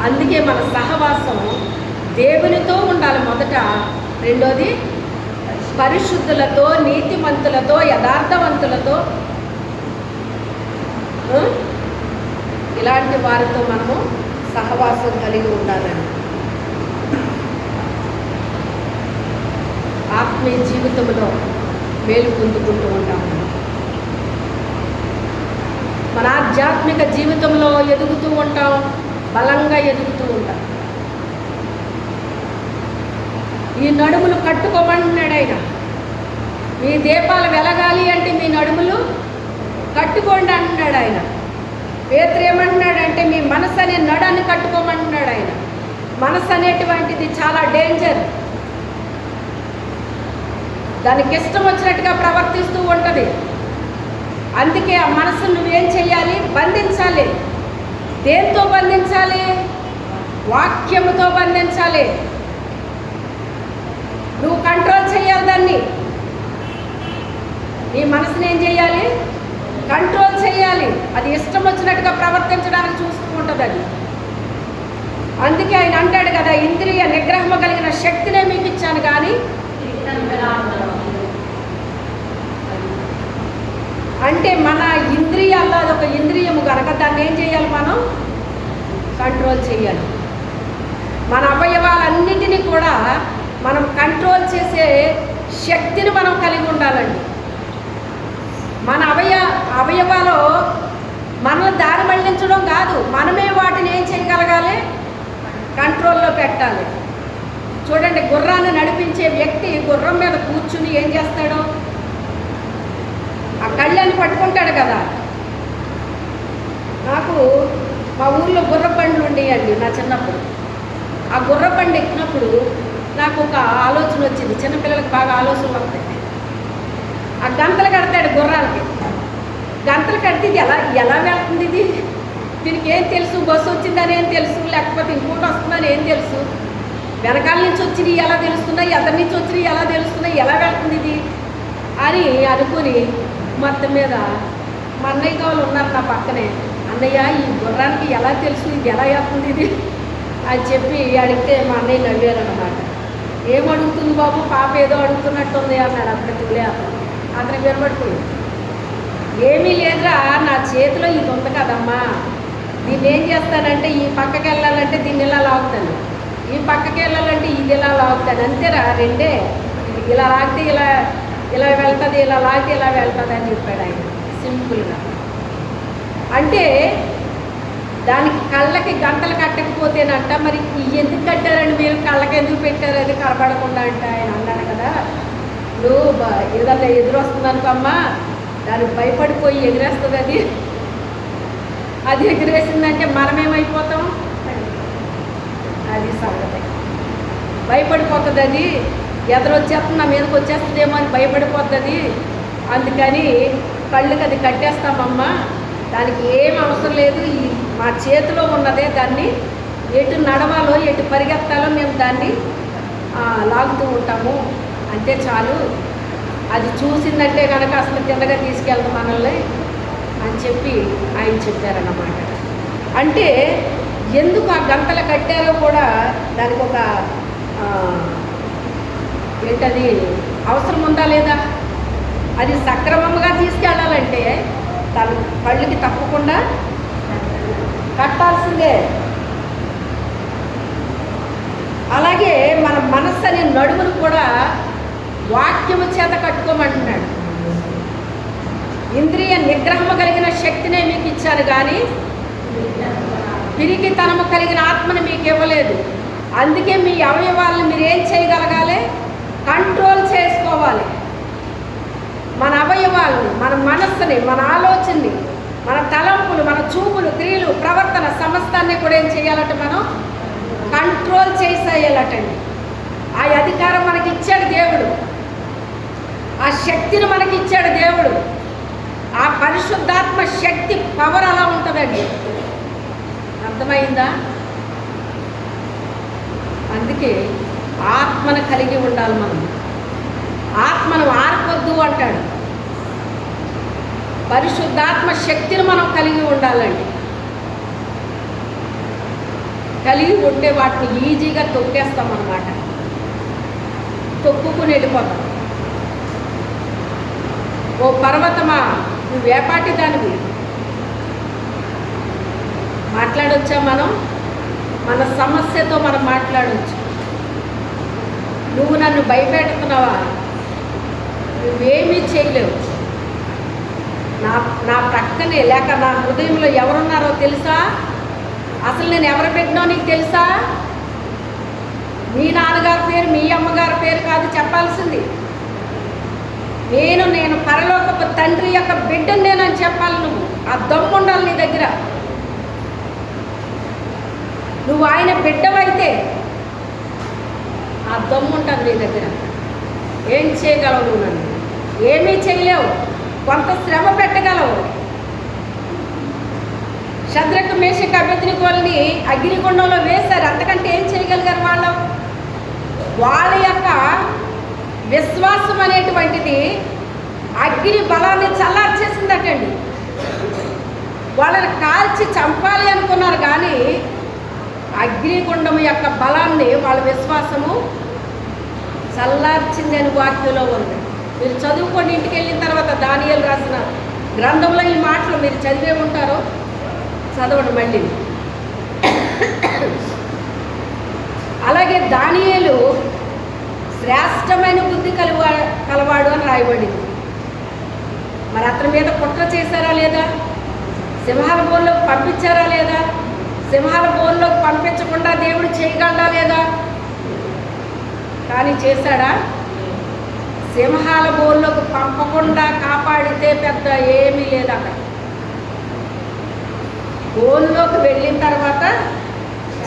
అందుకే మన సహవాసం దేవునితో ఉండాలి మొదట. రెండోది పరిశుద్ధులతో, నీతిమంతులతో, యథార్థవంతులతో, ఇలాంటి వారితో మనము సహవాసం కలిగి ఉండాలని. ఆత్మీయ జీవితంలో మేలు పొందుకుంటూ ఉంటాము. మన ఆధ్యాత్మిక జీవితంలో ఎదుగుతూ ఉంటాం, బలంగా ఎదుగుతూ ఉంటాం. ఈ నడుములు కట్టుకోమంటున్నాడు ఆయన. మీ దీపాలు వెలగాలి అంటే మీ నడుములు కట్టుకోండి అంటున్నాడు ఆయన. పేతురు ఏమంటున్నాడంటే మీ మనసు అనే నడాన్ని కట్టుకోమంటున్నాడు ఆయన. మనసు అనేటువంటిది చాలా డేంజర్. దానికి ఇష్టం వచ్చినట్టుగా ప్రవర్తిస్తూ ఉంటుంది. అందుకే ఆ మనసును నువ్వేం చెయ్యాలి? బంధించాలి. దేంతో బంధించాలి? వాక్యముతో బంధించాలి. నువ్వు కంట్రోల్ చేయాలి దాన్ని. నీ మనసుని ఏం చేయాలి? కంట్రోల్ చేయాలి. అది ఇష్టం వచ్చినట్టుగా ప్రవర్తించడానికి చూస్తూ ఉంటుంది అది. అందుకే ఆయన అంటాడు కదా, ఇంద్రియ నిగ్రహము కలిగిన శక్తినే మీకు ఇచ్చాను కానీ. అంటే మన ఇంద్రియాల్లో అదొక ఇంద్రియము కనుక దాన్ని ఏం చేయాలి? మనం కంట్రోల్ చేయాలి. మన అవయవాలన్నిటినీ కూడా మనం కంట్రోల్ చేసే శక్తిని మనం కలిగి ఉండాలండి. మన అవయవాలో మనల్ని దారి మళ్లించడం కాదు, మనమే వాటిని ఏం చేయగలగాలి? కంట్రోల్లో పెట్టాలి. చూడండి, గుర్రాన్ని నడిపించే వ్యక్తి గుర్రం మీద కూర్చుని ఏం చేస్తాడు? ఆ కళ్ళని పట్టుకుంటాడు కదా. నాకు మా ఊళ్ళో గుర్రబండ్లు ఉండేయండి నా చిన్నప్పుడు. ఆ గుర్రబండి ఎక్కినప్పుడు నాకు ఒక ఆలోచన వచ్చింది. చిన్నపిల్లలకు బాగా ఆలోచనలు వస్తాయి. ఆ గంతలు కడతాడు గుర్రాలకి. గంతలు కడితే ఇది ఎలా వెళ్తుంది? దీనికి ఏం తెలుసు? బస్సు వచ్చిందని ఏం తెలుసు, లేకపోతే ఇంకోటి వస్తుందని ఏం తెలుసు? వెనకాల నుంచి వచ్చినవి ఎలా తెలుస్తున్నాయి, ఎదరి నుంచి వచ్చినవి ఎలా తెలుస్తున్నాయి, ఎలా వెళ్తుంది ఇది అని అనుకుని మొత్తం మీద మా అన్నయ్య వాళ్ళు ఉన్నారు నా పక్కనే. అన్నయ్య, ఈ గుర్రానికి ఎలా తెలుసు ఇది ఎలా వెళ్తుంది ఇది అని చెప్పి అడిగితే మా అన్నయ్య నవ్వారు అన్నమాట. ఏమడుగుతుంది బాబు, పాప ఏదో అడుగుతున్నట్టుంది అన్నాడు. అప్పుడు అతను వినబడిపోయింది. ఏమీ లేదురా, నా చేతిలో ఇది ఉంది కదమ్మా, దీన్ని ఏం చేస్తానంటే ఈ పక్కకి వెళ్ళాలంటే దీన్ని ఇలా లాగుతాను, ఈ పక్కకి వెళ్ళాలంటే ఇది ఇలా లాగుతాను, అంతేరా, రెండే. ఇలా లాగితే ఇలా వెళ్తుంది, ఇలా లాగితే ఇలా వెళ్తుంది అని చెప్పాడు ఆయన సింపుల్గా. అంటే దానికి కళ్ళకి గంటలు కట్టకపోతేనంట, మరి ఎందుకు కట్టారండి మీరు, కళ్ళకి ఎందుకు పెట్టారు అది కనపడకుండా అంటే ఆయన అన్నాడు కదా, నువ్వు ఏదన్నా ఎదురొస్తుంది అనుకోమ్మా, దానికి భయపడిపోయి ఎగిరేస్తుంది అది ఎగిరేసిందంటే మనమేమైపోతాం? అది సంగతి. భయపడిపోతుంది అది, ఎదురొచ్చేస్తుంది నా మీదకి వచ్చేస్తుందేమో అని భయపడిపోతుంది. అందుకని కళ్ళకి అది కట్టేస్తామమ్మా, దానికి ఏం అవసరం లేదు, మా చేతిలో ఉన్నదే, దాన్ని ఎటు నడవాలో ఎటు పరిగెత్తాలో మేము దాన్ని లాగుతూ ఉంటాము, అంతే చాలు. అది చూసిందంటే కనుక అసలు తిన్నగా తీసుకెళ్తాం మనల్ని అని చెప్పి ఆయన చెప్పారన్నమాట. అంటే ఎందుకు ఆ గంటలు కట్టారో కూడా దానికి ఒక ఏంటది అవసరం ఉందా లేదా? అది సక్రమంగా తీసుకెళ్ళాలంటే తన కళ్ళకి తప్పకుండా కట్టాల్సిందే. అలాగే మన మనస్సు అనే నడుమును కూడా వాక్యము చేత కట్టుకోమంటున్నాడు. ఇంద్రియ నిగ్రహము కలిగిన శక్తినే మీకు ఇచ్చాను కానీ పిరికితనము కలిగిన ఆత్మను మీకు ఇవ్వలేదు. అందుకే మీ అవయవాలను మీరు ఏం చేయగలగాలి? కంట్రోల్ చేసుకోవాలి. మన అవయవాలను, మన మనస్సుని, మన ఆలోచనని, మన తలంపులు, మన చూపులు, క్రియలు, ప్రవర్తన సమస్తాన్ని కూడా ఏం చేయాలంటే మనం కంట్రోల్ చేసేయాలటండి. ఆ అధికారం మనకి ఇచ్చాడు దేవుడు, ఆ శక్తిని మనకి ఇచ్చాడు దేవుడు. ఆ పరిశుద్ధాత్మ శక్తి పవర్ అలా ఉంటుందండి. అర్థమైందా? అందుకే ఆత్మను కలిగి ఉండాలి మనం. ఆత్మను ఆర్పొద్దు అంటాడు. పరిశుద్ధాత్మ శక్తిని మనం కలిగి ఉండాలండి. కలిగి ఉంటే వాటిని ఈజీగా తొక్కేస్తాం అన్నమాట. తొక్కుకుని వెళ్ళిపోతాం. ఓ పర్వతమా, నువ్వు వేపాటి దానివి, మాట్లాడొచ్చా? మనం మన సమస్యతో మనం మాట్లాడవచ్చు. నువ్వు నన్ను భయపెడుతున్నావా? నువ్వేమీ చేయలేవు. నా ప్రక్కనే లేక నా హృదయంలో ఎవరున్నారో తెలుసా? అసలు నేను ఎవరు పెట్టినో నీకు తెలుసా? మీ నాన్నగారి పేరు, మీ అమ్మగారి పేరు కాదు చెప్పాల్సింది. నేను పరలోకపు తండ్రి యొక్క బిడ్డను నేనని చెప్పాలి. నువ్వు ఆ దమ్ము ఉండాలి నీ దగ్గర. నువ్వు ఆయన బిడ్డవైతే ఆ దమ్ము ఉంటుంది నీ దగ్గర. ఏం చేయగలవు? నువ్వు నన్ను ఏమీ చేయలేవు. కొంత శ్రమ పెట్టగలవు. శద్రకు, మేషకు, అబేద్నెగోల్ని అగ్నిగుండంలో వేశారు. అంతకంటే ఏం చేయగలిగారు వాళ్ళు? వాళ్ళ యొక్క విశ్వాసం అనేటువంటిది అగ్ని బలాన్ని చల్లార్చేసిందటండి. వాళ్ళని కాల్చి చంపాలి అనుకున్నారు, కానీ అగ్నిగుండం యొక్క బలాన్ని వాళ్ళ విశ్వాసము చల్లార్చిందని వాక్యంలో ఉంది. మీరు చదువుకొని ఇంటికి వెళ్ళిన తర్వాత దానియేలు రాసిన గ్రంథంలో ఈ మాటలు మీరు చదివే ఉంటారో, చదవండి మళ్ళీ. అలాగే దానియేలు శ్రేష్టమైన బుద్ధి కలవాడు అని రాయబడింది. మరి అతని మీద కుట్ర చేశారా లేదా? సింహాల బోన్లోకి పంపించారా లేదా? సింహాల బోన్లోకి పంపించకుండా దేవుడు చేయగలడా లేదా? కానీ చేశాడా? సింహాల బోన్లోకి పంపకుండా కాపాడితే పెద్ద ఏమీ లేదు. అక్కడ బోన్లోకి వెళ్ళిన తర్వాత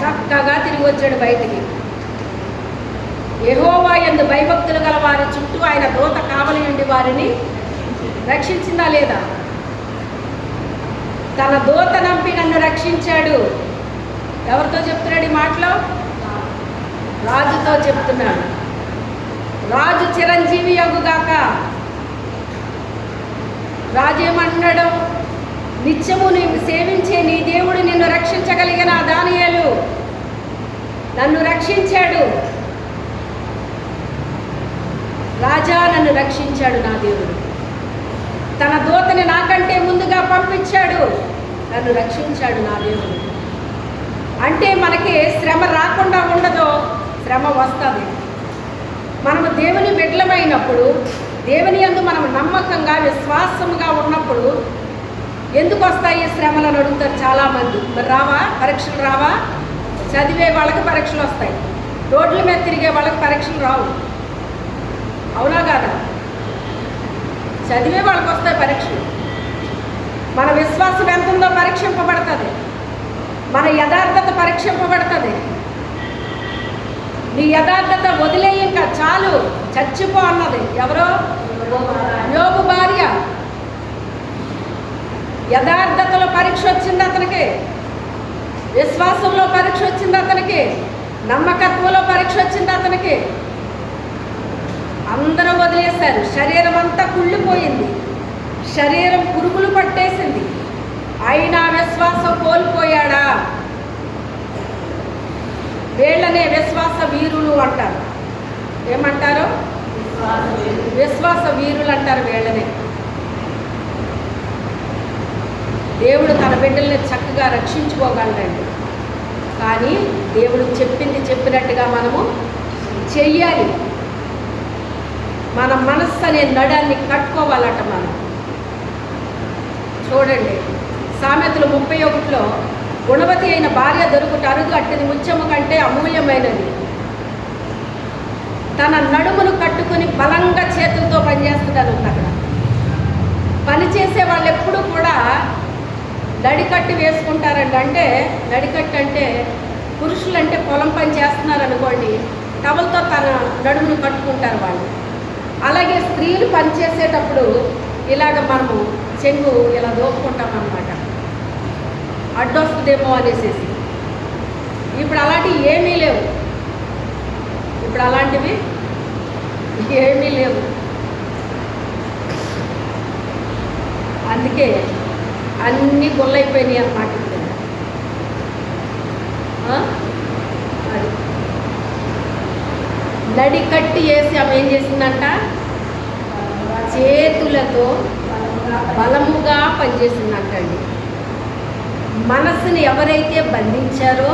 చక్కగా తిరిగి వచ్చాడు బయటికి. యెహోవా యందు భయభక్తులు గల వారి చుట్టూ ఆయన దూత కావలి ఉండి వారిని రక్షించిందా లేదా? తన దూత నంపి నన్ను రక్షించాడు. ఎవరితో చెప్తున్నాడు ఈ మాటలో? రాజుతో చెప్తున్నాడు. రాజు చిరంజీవి యగుగాక. రాజు ఏమంటున్నాడు? నిత్యము నీవు సేవించే నీ దేవుడు నిన్ను రక్షించగలిగిన దానియేలు నన్ను రక్షించాడు. రాజా, నన్ను రక్షించాడు నా దేవుడు. తన దూతని నాకంటే ముందుగా పంపించాడు. నన్ను రక్షించాడు నా దేవుడు. అంటే మనకి శ్రమ రాకుండా ఉండదో? శ్రమ వస్తుంది. మనము దేవుని బిడ్డలమైనప్పుడు, దేవుని యందు మనం నమ్మకంగా విశ్వాసంగా ఉన్నప్పుడు ఎందుకు వస్తాయి శ్రమలను అడుగుతారు చాలామంది. మరి రావా? పరీక్షలు రావా? చదివే వాళ్ళకి పరీక్షలు వస్తాయి, రోడ్ల మీద తిరిగే వాళ్ళకి పరీక్షలు రావు. అవునా కాదా? చదివే వాళ్ళకి వస్తాయి పరీక్షలు. మన విశ్వాసం ఎంత ఉందో పరీక్షింపబడుతుంది. మన యథార్థత పరీక్షింపబడుతుంది. నీ యథార్థత వదిలే, ఇంకా చాలు, చచ్చిపో అన్నది ఎవరో? యోబు భార్య. యథార్థతలో పరీక్ష వచ్చింది అతనికి, విశ్వాసంలో పరీక్ష వచ్చింది అతనికి, నమ్మకత్వంలో పరీక్ష వచ్చింది అతనికి. అందరూ వదిలేశారు. శరీరం అంతా కుళ్ళిపోయింది, శరీరం పురుగులు పట్టేసింది. అయినా విశ్వాసం కోల్పోయాడా? వీళ్ళనే విశ్వాస వీరులు అంటారు. ఏమంటారు? విశ్వాస వీరులు అంటారు వీళ్ళనే. దేవుడు తన బిడ్డల్ని చక్కగా రక్షించుకోగలడండి. కానీ దేవుడు చెప్పింది చెప్పినట్టుగా మనము చెయ్యాలి. మన మనస్సు అనే నడాన్ని కట్టుకోవాలట మనం. చూడండి, సామెతలు 31లో గుణవతి అయిన భార్య దొరుకుట అరుగు, అట్టిది ముత్యము కంటే అమూల్యమైనది. తన నడుమును కట్టుకుని బలంగా చేతులతో పనిచేస్తుందని ఉంది అక్కడ. పనిచేసే వాళ్ళు ఎప్పుడూ కూడా నడికట్టి వేసుకుంటారండి. అంటే నడికట్టు అంటే పురుషులు అంటే పొలం పని చేస్తున్నారు అనుకోండి, టవల్తో తన నడుమును కట్టుకుంటారు వాళ్ళు. అలాగే స్త్రీలు పనిచేసేటప్పుడు ఇలాగ మనము చెంగు ఇలా దోపుకుంటాం అన్నమాట, అడ్డొస్తుందేమో అనేసి. ఇప్పుడు అలాంటివి ఏమీ లేవు. ఇప్పుడు అలాంటివి ఏమీ లేవు. అందుకే అన్నీ గొల్లైపోయినాయి అన్నమాట. అది నడి కట్టి వేసి ఆమె ఏం చేసిందంట, చేతులతో బలముగా పనిచేసిందంటండి. మనస్సుని ఎవరైతే బంధించారో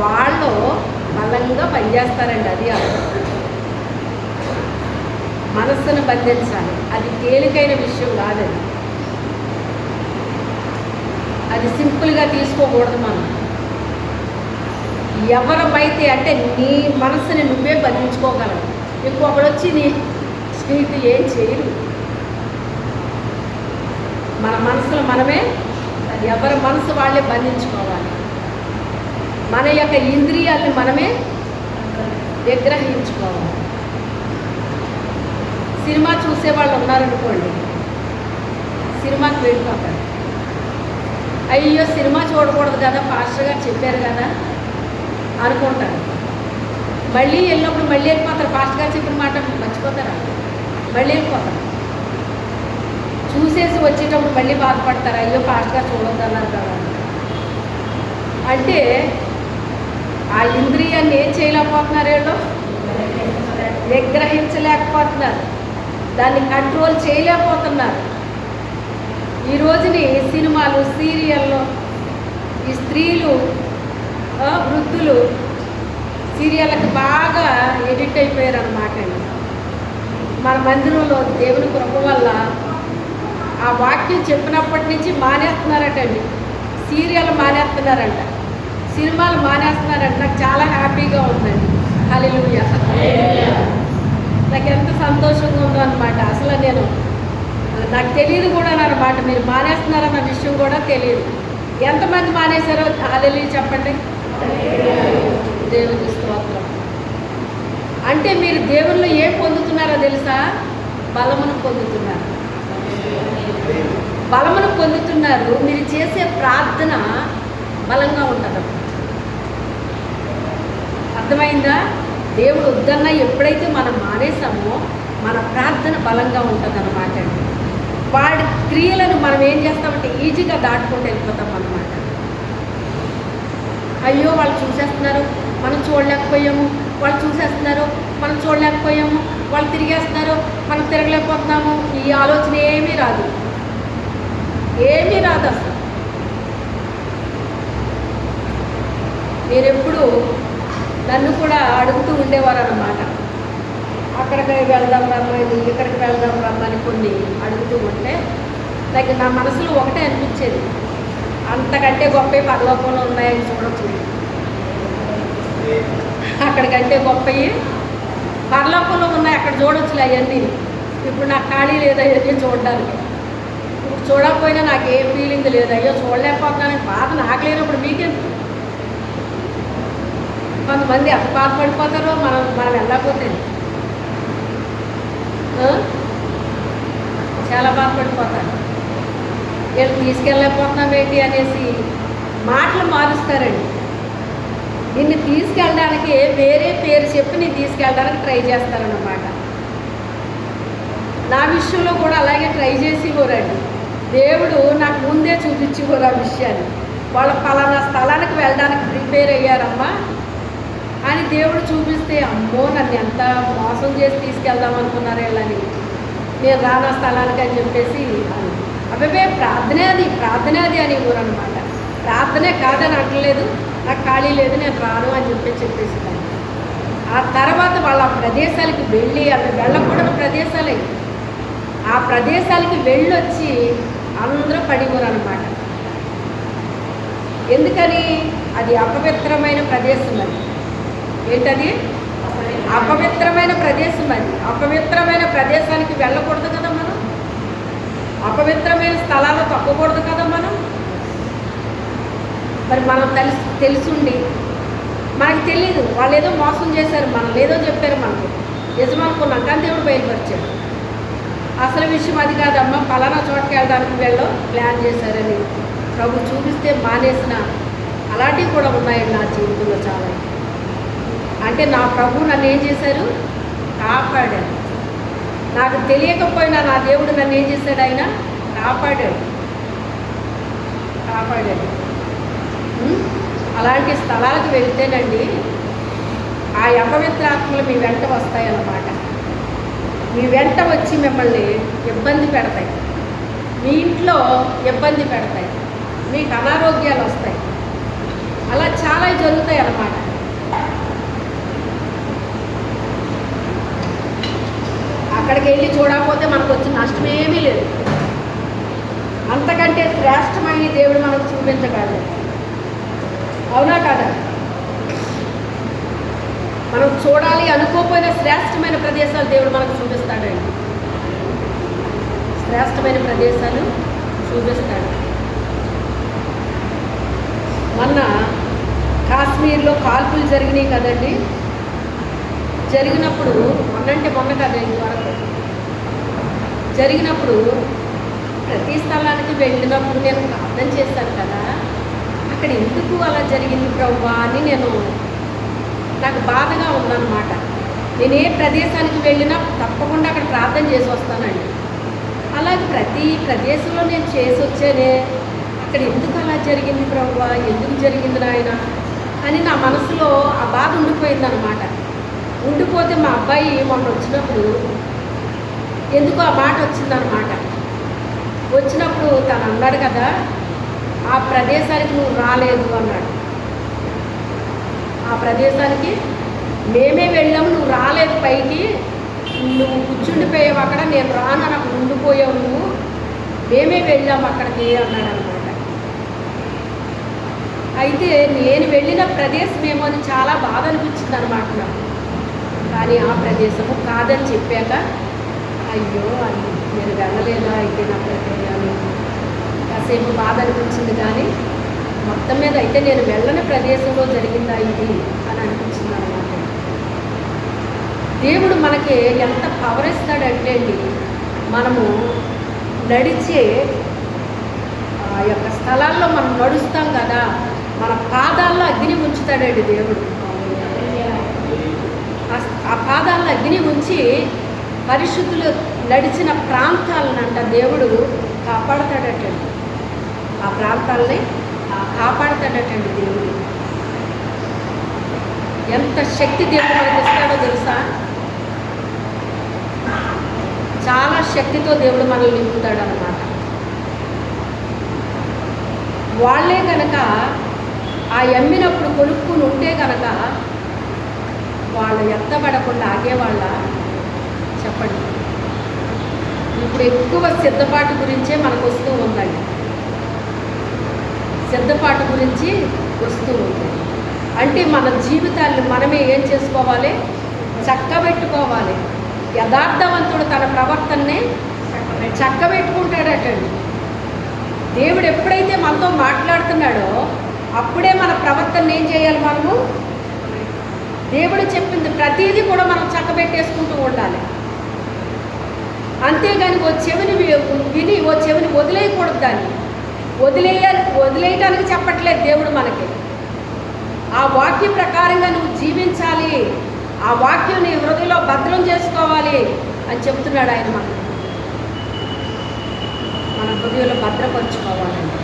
వాళ్ళు బలంగా పనిచేస్తారండి. అది అర్థం. మనస్సును బంధించాలి, అది తేలికైన విషయం కాదండి. అది సింపుల్గా తీసుకోకూడదు. మనం ఎవరైతే అంటే నీ మనస్సుని నువ్వే బంధించుకోగలవు. ఇంకొకడు వచ్చి నీకు ఏం చేయరు. మన మనసులో మనమే ఎవరి మనసు వాళ్ళే బంధించుకోవాలి. మన యొక్క ఇంద్రియాలను మనమే నిగ్రహించుకోవాలి. సినిమా చూసేవాళ్ళు ఉన్నారనుకోండి, సినిమాకి వెళ్ళిపోతారు. అయ్యో సినిమా చూడకూడదు కదా, పాస్టర్ గారు చెప్పారు కదా అనుకుంటారు. మళ్ళీ వెళ్ళినప్పుడు మళ్ళీ వెళ్ళిపోతారు. పాస్టర్ గారు చెప్పిన మాట మర్చిపోతారా, మళ్ళీ వెళ్ళిపోతారు. చూసేసి వచ్చేటప్పుడు మళ్ళీ బాధపడతారు, అయ్యో పాస్టర్ గారు చూడొద్దు అన్నారు కదా. అంటే ఆ ఇంద్రియాన్ని ఏం చేయలేకపోతున్నారు, వీళ్ళు నిగ్రహించలేకపోతున్నారు, దాన్ని కంట్రోల్ చేయలేకపోతున్నారు. ఈ రోజుని సినిమాలు, సీరియల్లో ఈ స్త్రీలు, వృద్ధులు సీరియళ్ళకి బాగా ఎడిక్ట్ అయిపోయారు అన్నమాట. మన మందిరంలో దేవుని కృప వల్ల ఆ వాక్యం చెప్పినప్పటి నుంచి మానేస్తున్నారటండి. సీరియల్ మానేస్తున్నారంట, సినిమాలు మానేస్తున్నారంట. నాకు చాలా హ్యాపీగా ఉందండి. హల్లెలూయా. నాకు ఎంత సంతోషంగా ఉందో అనమాట. అసలు నాకు తెలియదు కూడా అన్నమాట. మీరు మానేస్తున్నారన్న విషయం కూడా తెలియదు. ఎంతమంది మానేశారో హల్లెలూయా చెప్పండి. దేవుని స్తోత్రం. అంటే మీరు దేవుల్లో ఏం పొందుతున్నారో తెలుసా? బలమును పొందుతున్నారు. బలమును పొందుతున్నారు. మీరు చేసే ప్రార్థన బలంగా ఉంటుంది. అర్థమైందా? దేవుడు వద్దన్నా ఎప్పుడైతే మనం మానేసామో మన ప్రార్థన బలంగా ఉంటుంది అన్నమాట. వాడి క్రియలను మనం ఏం చేస్తామంటే ఈజీగా దాటుకుంటూ వెళ్ళిపోతాం అన్నమాట. అయ్యో వాళ్ళు చూసేస్తున్నారు, మనం చూడలేకపోయాము. వాళ్ళు చూసేస్తున్నారు, మనం చూడలేకపోయాము. వాళ్ళు తిరిగేస్తున్నారు, మనం తిరగలేకపోతున్నాము. ఈ ఆలోచన ఏమీ రాదు, ఏమీ రాదు అసలు. మీరెప్పుడు నన్ను కూడా అడుగుతూ ఉండేవారు అన్నమాట. అక్కడికి వెళ్దాం రమ్మని, ఇక్కడికి వెళ్దాం రమ్మని కొన్ని అడుగుతూ ఉంటే నాకు నా మనసులో ఒకటే అనిపించేది, అంతకంటే గొప్పవి పరలోకంలో ఉన్నాయని చూడొచ్చు. అక్కడికంటే గొప్పవి పరలోకంలో ఉన్నాయి, అక్కడ చూడొచ్చులే అవన్నీ. ఇప్పుడు నాకు ఖాళీ లేదు అవన్నీ చూడడానికి. ఇప్పుడు చూడకపోయినా నాకు ఏ ఫీలింగ్ లేదు. అయ్యో చూడలేకపోతున్నానని బాధ నాకు లేనప్పుడు మీకెందుకు? కొంతమంది ఎంత బాధపడిపోతారో మనం వెళ్ళకపోతే చాలా బాధపడిపోతారు. వీళ్ళు తీసుకెళ్ళలేకపోతున్నాం ఏంటి అనేసి మాటలు మారుస్తారండి. నిన్ను తీసుకెళ్ళడానికి వేరే పేరు చెప్పి నేను తీసుకెళ్ళడానికి ట్రై చేస్తారన్నమాట. నా విషయంలో కూడా అలాగే ట్రై చేసేవారండి. దేవుడు నాకు ముందే చూపించేవారు ఆ విషయాన్ని. వాళ్ళ పలానా స్థలానికి వెళ్ళడానికి ప్రిపేర్ అయ్యారమ్మా అని దేవుడు చూపిస్తే, అమ్మో నన్ను ఎంత మోసం చేసి తీసుకెళ్దాం అనుకున్నారు వీళ్ళని, నేను రానా స్థలానికి అని చెప్పేసి అబ్బాయి ప్రార్థనే అది అని ఊరనమాట. ప్రార్థనే కాదని అంటలేదు, నాకు ఖాళీ లేదు నేను రాను అని చెప్పేసి ఆ తర్వాత వాళ్ళ ప్రదేశాలకి వెళ్ళి, అవి వెళ్ళకూడని ప్రదేశాలే, ఆ ప్రదేశాలకి వెళ్ళొచ్చి అందరూ పడిపోరనమాట. ఎందుకని? అది అపవిత్రమైన ప్రదేశం. అది ఏంటది? అపవిత్రమైన ప్రదేశం. అది అపవిత్రమైన ప్రదేశానికి వెళ్ళకూడదు కదా మనం, అపవిత్రమైన స్థలాలు తొక్కకూడదు కదా మనం. మరి మనం తెలుసుండి మనకు తెలియదు, వాళ్ళు ఏదో మోసం చేశారు, మనం ఏదో చెప్పారు, మనకు నిజమనుకున్నాం కానీ దేవుడు బయలుపరిచాడు. అసలు విషయం అది కాదమ్మా, పలానా చోటుకి వెళ్ళడానికి వీళ్ళు ప్లాన్ చేశారని ప్రభు చూపిస్తే మానేసిన అలాంటివి కూడా ఉన్నాయండి నా జీవితంలో చాలా. అంటే నా ప్రభు నన్ను ఏం చేశారు? కాపాడారు. నాకు తెలియకపోయినా నా దేవుడు నన్ను ఏం చేశాడు? ఆయన కాపాడాడు. అలాంటి స్థలాలకు వెళ్తేనండి ఆ అపవిత్రాత్మలు మీ వెంట వస్తాయన్నమాట. మీ వెంట వచ్చి మిమ్మల్ని ఇబ్బంది పెడతాయి, మీ ఇంట్లో ఇబ్బంది పెడతాయి, మీకు అనారోగ్యాలు వస్తాయి. అలా చాలా జరుగుతాయి అన్నమాట. అక్కడికి వెళ్ళి చూడకపోతే మనకు వచ్చిన నష్టమేమీ లేదు. అంతకంటే శ్రేష్టమైన దేవుడు మనకు చూపించగలడు. అవునా కదా? మనం చూడాలి అనుకోకపోయినా శ్రేష్టమైన ప్రదేశాలు దేవుడు మనకు చూపిస్తాడండి. శ్రేష్టమైన ప్రదేశాలు చూపిస్తాడు. మొన్న కాశ్మీర్లో కాల్పులు జరిగినాయి కదండి. జరిగినప్పుడు మొన్న కదండి వరకు జరిగినప్పుడు ప్రతి స్థలానికి వెళ్ళినప్పుడు నేను ప్రార్థన చేశాను కదా, అక్కడ ఎందుకు అలా జరిగింది ప్రభువా అని నాకు బాధగా ఉందన్నమాట. నేను ఏ ప్రదేశానికి వెళ్ళినా తప్పకుండా అక్కడ ప్రార్థన చేసి వస్తానండి. అలాగే ప్రతి ప్రదేశంలో నేను చేసి వచ్చానే, అక్కడ ఎందుకు అలా జరిగింది ప్రభువా, ఎందుకు జరిగింది నాయన అని నా మనసులో ఆ బాధ ఉండిపోయిందనమాట. ఉండిపోతే మా అబ్బాయి మొన్న వచ్చినప్పుడు ఎందుకు ఆ మాట వచ్చిందనమాట. వచ్చినప్పుడు తను అన్నాడు కదా, ఆ ప్రదేశానికి నువ్వు రాలేదు అన్నాడు. ఆ ప్రదేశానికి మేమే వెళ్ళాము, నువ్వు రాలేదు, పైకి నువ్వు కూర్చుండిపోయావు అక్కడ, నేను రాను నాకు ఉండిపోయావు, నువ్వు మేమే వెళ్ళాము అక్కడికి అన్నాడు అనమాట. అయితే నేను వెళ్ళిన ప్రదేశం ఏమో అని చాలా బాధ అనిపించింది అనమాట నాకు. కానీ ఆ ప్రదేశము కాదని చెప్పాక అయ్యో అని నేను వెళ్ళలేదా అయితే నాకైతే అని కాసేపు బాధ అనిపించింది. కానీ మొత్తం మీద అయితే నేను వెళ్ళని ప్రదేశంలో జరిగిందా ఇది అని అనిపించింది అనమాట. దేవుడు మనకి ఎంత పవర్ ఇస్తాడంటే అండి, మనము నడిచే ఆ యొక్క స్థలాల్లో మనం నడుస్తాం కదా, మన పాదాల్లో అగ్ని ఉంచుతాడండి దేవుడు. ఆ పాదాల్లో అగ్ని ఉంచి పరిశుద్ధులు నడిచిన ప్రాంతాలనంట దేవుడు కాపాడతాడటండి. ఆ ప్రాంతాలని కాపాడతాడటండి దేవుడు. ఎంత శక్తి దేవుడు మనకి ఇస్తాడో తెలుసా? చాలా శక్తితో దేవుడు మనల్ని నింపుతాడు అన్నమాట. వాళ్ళే కనుక ఆ ఎమ్మినప్పుడు కొనుక్కుని ఉంటే కనుక వాళ్ళు ఎత్తబడకుండా ఆగేవాళ్ళ చెప్పండి. ఇప్పుడు ఎక్కువ సిద్ధపాటు గురించే మనకు వస్తూ ఉందండి. సిద్ధపాటు గురించి వస్తూ ఉంది. అంటే మన జీవితాన్ని మనమే ఏం చేసుకోవాలి? చక్కబెట్టుకోవాలి. యథార్థవంతుడు తన ప్రవర్తననే చక్కబెట్టుకుంటాడటండి. దేవుడు ఎప్పుడైతే మనతో మాట్లాడుతున్నాడో అప్పుడే మన ప్రవర్తన ఏం చేయాలి? మనము దేవుడు చెప్పింది ప్రతిదీ కూడా మనం చక్కబెట్టేసుకుంటూ ఉండాలి. అంతేగాని ఓ చెవిని విని ఓ చెవిని వదిలేయకూడదు. దాన్ని వదిలేయటానికి చెప్పట్లేదు దేవుడు మనకి. ఆ వాక్యం ప్రకారంగా నువ్వు జీవించాలి, ఆ వాక్యం నీ హృదయంలో భద్రం చేసుకోవాలి అని చెప్తున్నాడు ఆయన. మన హృదయంలో భద్రపరుచుకోవాలండి.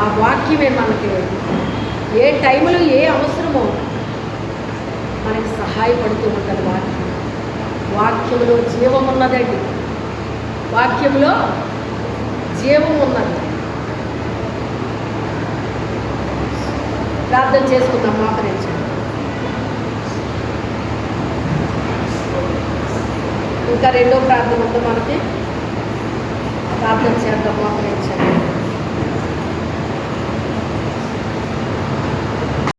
ఆ వాక్యమే మనకి ఏ టైంలో ఏ అవసరమో మనకి సహాయపడుతూ ఉంటుంది. వాక్యంలో జీవం ఉన్నదండి. వాక్యంలో జీవం ఉన్నది. ప్రార్థన చేసుకుందాం. మోకరించండి. ఇంకా రెండో ప్రార్థన ఉంది మనకి. ప్రార్థన చేద్దాం. మోకరించండి.